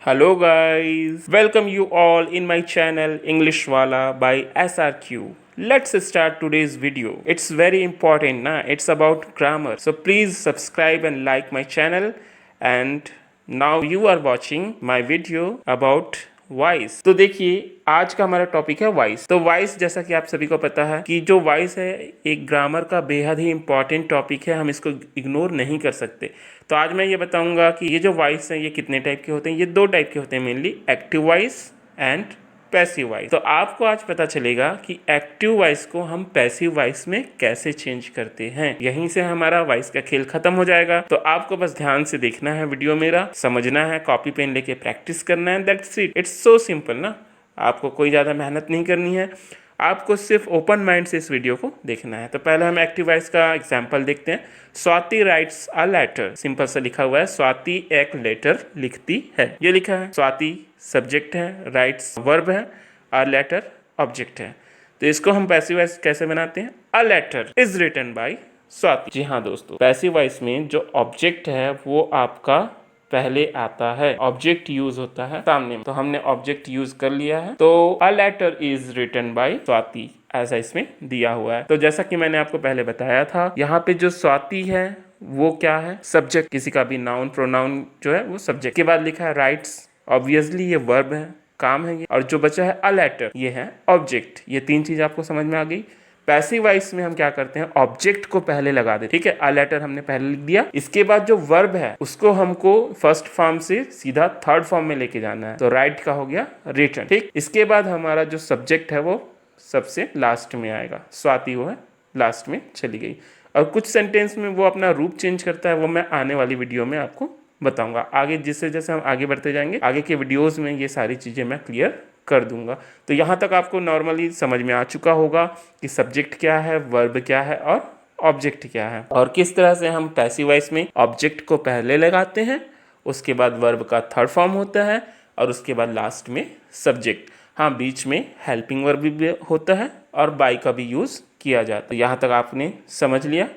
Hello guys, welcome you all in my channel English Wala by SRQ. Let's start today's video. It's very important na, it's about grammar. So please subscribe and like my channel and now you are watching my video about voice. तो देखिए आज का हमारा topic है voice. तो voice जैसा कि आप सभी को पता है कि जो वॉइस है एक ग्रामर का बेहद ही इंपॉर्टेंट टॉपिक है, हम इसको इग्नोर नहीं कर सकते। तो आज मैं ये बताऊंगा कि ये जो वॉइस है ये कितने टाइप के होते हैं। ये दो टाइप के होते हैं mainly, active voice and passive voice. तो आपको आज पता चलेगा कि एक्टिव वॉइस को हम पैसिव वॉइस में कैसे चेंज करते हैं। यहीं से हमारा वॉइस का खेल खत्म हो जाएगा। तो आपको बस ध्यान से देखना है वीडियो मेरा, समझना है, कॉपी पेन लेके प्रैक्टिस करना है। That's it, it's so simple ना। आपको कोई ज़्यादा मेहनत नहीं करनी है, आपको सिर्फ ओपन माइंड से इस वीडियो को देखना है। तो पहले हम एक्टिव वॉइस का एग्जाम्पल देखते हैं। Swati writes a letter, simple सा लिखा हुआ है, स्वाति एक लेटर लिखती है, ये लिखा है। स्वाति सब्जेक्ट है, राइट्स वर्ब है, अ लेटर ऑब्जेक्ट है। तो इसको हम पैसिव वॉइस कैसे बनाते हैं? A letter is written by Swati. जी हाँ दोस्तों, पैसिव वॉइस में जो ऑब्जेक्ट है वो आपका पहले आता है, ऑब्जेक्ट यूज होता है सामने में। तो हमने ऑब्जेक्ट यूज कर लिया है। तो a letter is written by Swati ऐसा इसमें दिया हुआ है। तो जैसा कि मैंने आपको पहले बताया था, यहाँ पे जो स्वाति है वो क्या है? सब्जेक्ट। किसी का भी नाउन प्रोनाउन जो है वो सब्जेक्ट के बाद लिखा है राइट्स, ऑब्वियसली ये वर्ब है, काम है ये। और जो बचा है अ लेटर, ये है ऑब्जेक्ट। ये तीन चीज आपको समझ में आ गई। पैसिव वॉइस में हम क्या करते हैं? ऑब्जेक्ट को पहले लगा देते, ठीक है। अ लेटर हमने पहले लिख दिया, इसके बाद जो वर्ब है उसको हमको फर्स्ट फॉर्म से सीधा थर्ड फॉर्म में लेके जाना है। तो राइट का हो गया रिटन, ठीक। इसके बाद हमारा जो सब्जेक्ट है वो सबसे लास्ट में आएगा, स्वाति वो है लास्ट में चली गई। और कुछ सेंटेंस में वो अपना रूप चेंज करता है, वो मैं आने वाली वीडियो में आपको बताऊंगा आगे। जैसे जैसे हम आगे बढ़ते जाएंगे, आगे के वीडियोस में ये सारी चीज़ें मैं क्लियर कर दूंगा। तो यहाँ तक आपको नॉर्मली समझ में आ चुका होगा कि सब्जेक्ट क्या है, वर्ब क्या है और ऑब्जेक्ट क्या है, और किस तरह से हम पैसिव वॉइस में ऑब्जेक्ट को पहले लगाते हैं, उसके बाद वर्ब का थर्ड फॉर्म होता है और उसके बाद लास्ट में सब्जेक्ट। हाँ, बीच में हेल्पिंग वर्ब भी होता है और बाय का भी यूज़ किया जाता है। तो यहाँ तक आपने समझ लिया।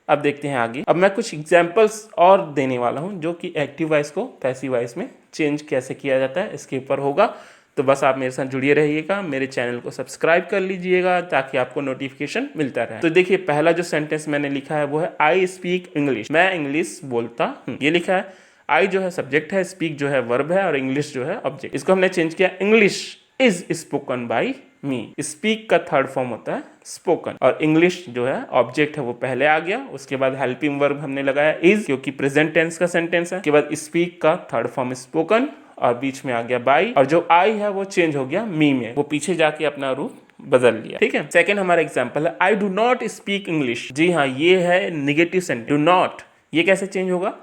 अब देखते हैं आगे। अब मैं कुछ एग्जाम्पल्स और देने वाला हूँ जो कि एक्टिव वॉइस को पैसिव वॉइस में चेंज कैसे किया जाता है, इसके ऊपर होगा। तो बस आप मेरे साथ जुड़िए रहिएगा, मेरे चैनल को सब्सक्राइब कर लीजिएगा ताकि आपको नोटिफिकेशन मिलता रहे। तो देखिए पहला जो सेंटेंस मैंने लिखा है वो है आई स्पीक इंग्लिश, मैं इंग्लिश बोलता हूँ, ये लिखा है। आई जो है सब्जेक्ट है, स्पीक जो है वर्ब है और इंग्लिश जो है ऑब्जेक्ट। इसको हमने चेंज किया, English is spoken by me. Speak का थर्ड फॉर्म होता है स्पोकन, और इंग्लिश जो है ऑब्जेक्ट है वो पहले आ गया। उसके बाद हेल्पिंग वर्ब हमने लगाया इज, क्योंकि प्रेजेंट टेंस का सेंटेंस है। उसके बाद स्पीक का थर्ड फॉर्म स्पोकन और बीच में आ गया बाय, और जो आई है वो चेंज हो गया मी में, वो पीछे जाके अपना रूप बदल लिया, ठीक है। सेकंड हमारा एग्जांपल है I do not speak English. जी हाँ, ये है निगेटिव सेंटेंस, डू नॉट। ये कैसे चेंज होगा?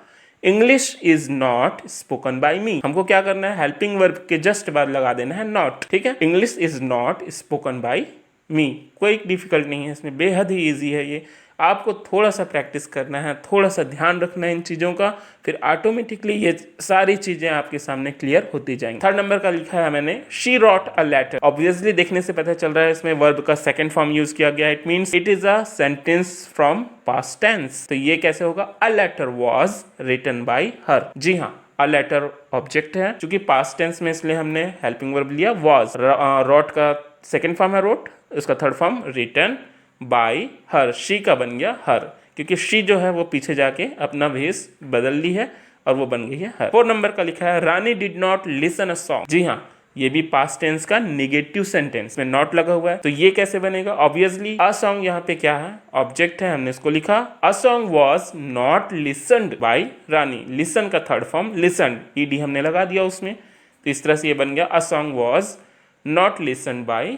English is not spoken by me. हमको क्या करना है? हेल्पिंग वर्ब के जस्ट बाद लगा देना है नॉट, ठीक है। English is not spoken by me, कोई डिफिकल्ट नहीं है इसमें, बेहद ही इजी है ये। आपको थोड़ा सा प्रैक्टिस करना है, थोड़ा सा ध्यान रखना है इन चीज़ों का, फिर ऑटोमेटिकली ये सारी चीज़ें आपके सामने क्लियर होती जाएंगी। थर्ड नंबर का लिखा है मैंने, she wrote a letter. Obviously देखने से पता चल रहा है इसमें वर्ब का सेकंड फॉर्म यूज किया गया। It means it is a sentence from past tense. तो ये कैसे होगा? A letter was written by her. जी हाँ, अ लेटर ऑब्जेक्ट है, क्योंकि पास्ट टेंस में इसलिए हमने हेल्पिंग वर्ब लिया वाज। रॉट का सेकंड फॉर्म है रोट, उसका third form written by her. She का बन गया हर, क्योंकि शी जो है वो पीछे जाके अपना भेस बदल ली है और वो बन गई है हर। 4 नंबर का लिखा है Rani did not listen a song. जी हाँ, ये भी पास्ट टेंस का निगेटिव सेंटेंस में नॉट लगा हुआ है। तो ये कैसे बनेगा? ऑब्वियसली अ सॉन्ग यहाँ पे क्या है? ऑब्जेक्ट है, हमने इसको लिखा a song was not listened by Rani. Listen का थर्ड फॉर्म लिसनड, ईडी हमने लगा दिया उसमें। तो इस तरह से ये बन गया a song was not listened by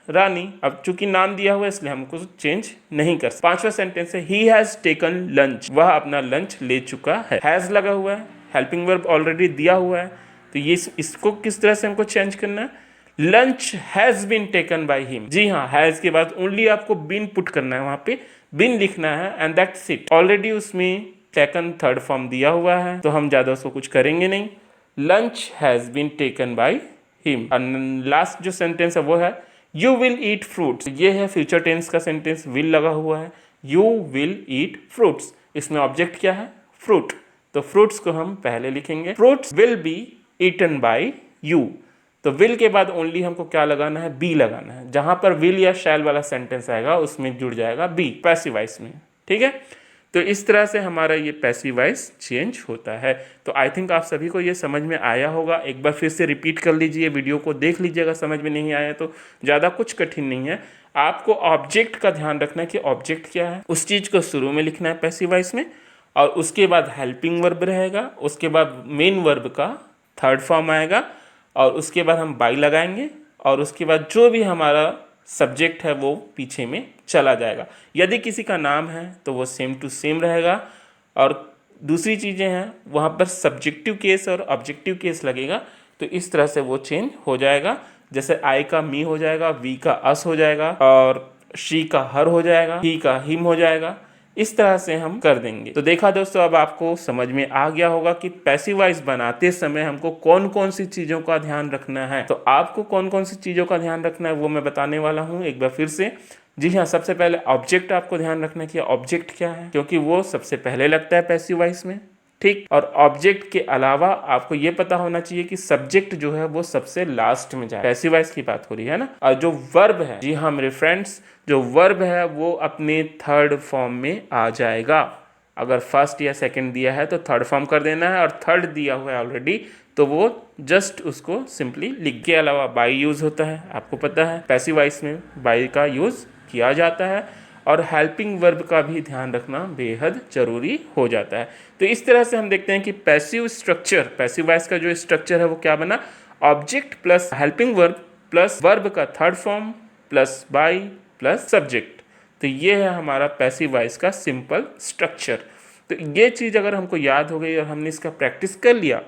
Rani. अब चूंकि नाम दिया हुआ है इसलिए हमको चेंज नहीं कर सकते। पांचवा सेंटेंस है ही हैज टेकन लंच, वह अपना लंच ले चुका है। हैज लगा हुआ है, हेल्पिंग वर्ब ऑलरेडी दिया हुआ है। तो ये इसको किस तरह से हमको चेंज करना है? Lunch has been taken by him. जी हाँ, हैज के बाद ओनली आपको बीन पुट करना है, वहां पे बीन लिखना है एंड दैट्स इट। ऑलरेडी उसमें टेकन थर्ड फॉर्म दिया हुआ है तो हम ज्यादा उसको कुछ करेंगे नहीं। Lunch has been taken by him. Last जो सेंटेंस है वो है यू विल ईट फ्रूट्स। ये है फ्यूचर टेंस का सेंटेंस, विल लगा हुआ है। यू विल ईट फ्रूट्स, इसमें ऑब्जेक्ट क्या है? फ्रूट। तो फ्रूट्स को हम पहले लिखेंगे, fruits will be eaten by you. तो विल के बाद ओनली हमको क्या लगाना है, बी लगाना है। जहां पर विल या शैल वाला सेंटेंस आएगा उसमें जुड़ जाएगा बी पैसिव वॉइस में। ठीक है, तो इस तरह से हमारा ये पैसिव वॉइस चेंज होता है। तो आई थिंक आप सभी को ये समझ में आया होगा। एक बार फिर से रिपीट कर लीजिए, वीडियो को देख लीजिएगा, समझ में नहीं आया तो ज़्यादा कुछ कठिन नहीं है। आपको ऑब्जेक्ट का ध्यान रखना है कि ऑब्जेक्ट क्या है, उस चीज़ को शुरू में लिखना है पैसिव वॉइस में, और उसके बाद हेल्पिंग वर्ब रहेगा, उसके बाद मेन वर्ब का थर्ड फॉर्म आएगा, और उसके बाद हम बाई लगाएंगे, और उसके बाद जो भी हमारा सब्जेक्ट है वो पीछे में चला जाएगा। यदि किसी का नाम है तो वो सेम टू सेम रहेगा, और दूसरी चीज़ें हैं वहाँ पर सब्जेक्टिव केस और ऑब्जेक्टिव केस लगेगा। तो इस तरह से वो चेंज हो जाएगा। जैसे आई का मी हो जाएगा, वी का अस हो जाएगा, और शी का हर हो जाएगा, ही का हिम हो जाएगा। इस तरह से हम कर देंगे। तो देखा दोस्तों, अब आपको समझ में आ गया होगा कि पैसिव वॉइस बनाते समय हमको कौन कौन सी चीज़ों का ध्यान रखना है। तो आपको कौन कौन सी चीज़ों का ध्यान रखना है वो मैं बताने वाला हूँ एक बार फिर से। जी हाँ, सबसे पहले ऑब्जेक्ट आपको ध्यान रखना है कि ऑब्जेक्ट क्या है, क्योंकि वो सबसे पहले लगता है पैसिव वॉइस में। ठीक, और ऑब्जेक्ट के अलावा आपको ये पता होना चाहिए कि सब्जेक्ट जो है वो सबसे लास्ट में जाए। पैसिव वॉइस की बात हो रही है ना। और जो वर्ब है, जी हाँ मेरे फ्रेंड्स, जो वर्ब है वो अपने थर्ड फॉर्म में आ जाएगा। अगर फर्स्ट या सेकंड दिया है तो थर्ड फॉर्म कर देना है, और थर्ड दिया हुआ है ऑलरेडी तो वो जस्ट उसको सिंपली लिख के। अलावा बाई यूज होता है, आपको पता है पैसिव वॉइस में बाई का यूज किया जाता है, और हेल्पिंग वर्ब का भी ध्यान रखना बेहद जरूरी हो जाता है। तो इस तरह से हम देखते हैं कि पैसिव स्ट्रक्चर, पैसिव वॉइस का जो स्ट्रक्चर है वो क्या बना, object plus helping verb plus verb का third form plus by plus subject. तो ये है हमारा पैसिव वॉइस का सिंपल स्ट्रक्चर। तो ये चीज़ अगर हमको याद हो गई और हमने इसका प्रैक्टिस कर लिया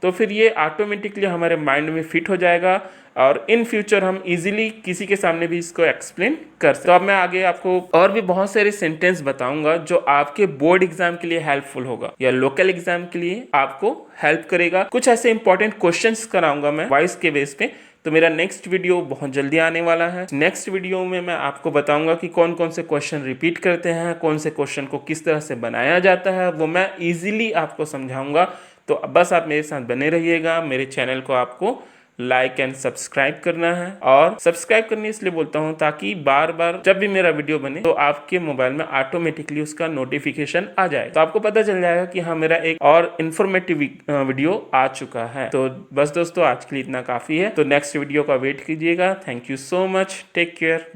तो फिर ये ऑटोमेटिकली हमारे माइंड में फिट हो जाएगा, और इन फ्यूचर हम इजीली किसी के सामने भी इसको एक्सप्लेन कर सकते। तो अब मैं आगे आपको और भी बहुत सारे सेंटेंस बताऊंगा जो आपके बोर्ड एग्जाम के लिए हेल्पफुल होगा या लोकल एग्जाम के लिए आपको हेल्प करेगा। कुछ ऐसे इंपॉर्टेंट क्वेश्चंस कराऊंगा मैं वॉइस के बेस पे। तो मेरा नेक्स्ट वीडियो बहुत जल्दी आने वाला है। नेक्स्ट वीडियो में मैं आपको बताऊंगा कि कौन कौन से क्वेश्चन रिपीट करते हैं, कौन से क्वेश्चन को किस तरह से बनाया जाता है, वो मैं इजीली आपको समझाऊंगा। तो बस आप मेरे साथ बने रहिएगा। मेरे चैनल को आपको लाइक एंड सब्सक्राइब करना है, और सब्सक्राइब करने इसलिए बोलता हूँ ताकि बार बार जब भी मेरा वीडियो बने तो आपके मोबाइल में ऑटोमेटिकली उसका नोटिफिकेशन आ जाए, तो आपको पता चल जाएगा कि हाँ मेरा एक और इन्फॉर्मेटिव वीडियो आ चुका है। तो बस दोस्तों, आज के लिए इतना काफ़ी है। तो नेक्स्ट वीडियो का वेट कीजिएगा। Thank you so much, take care.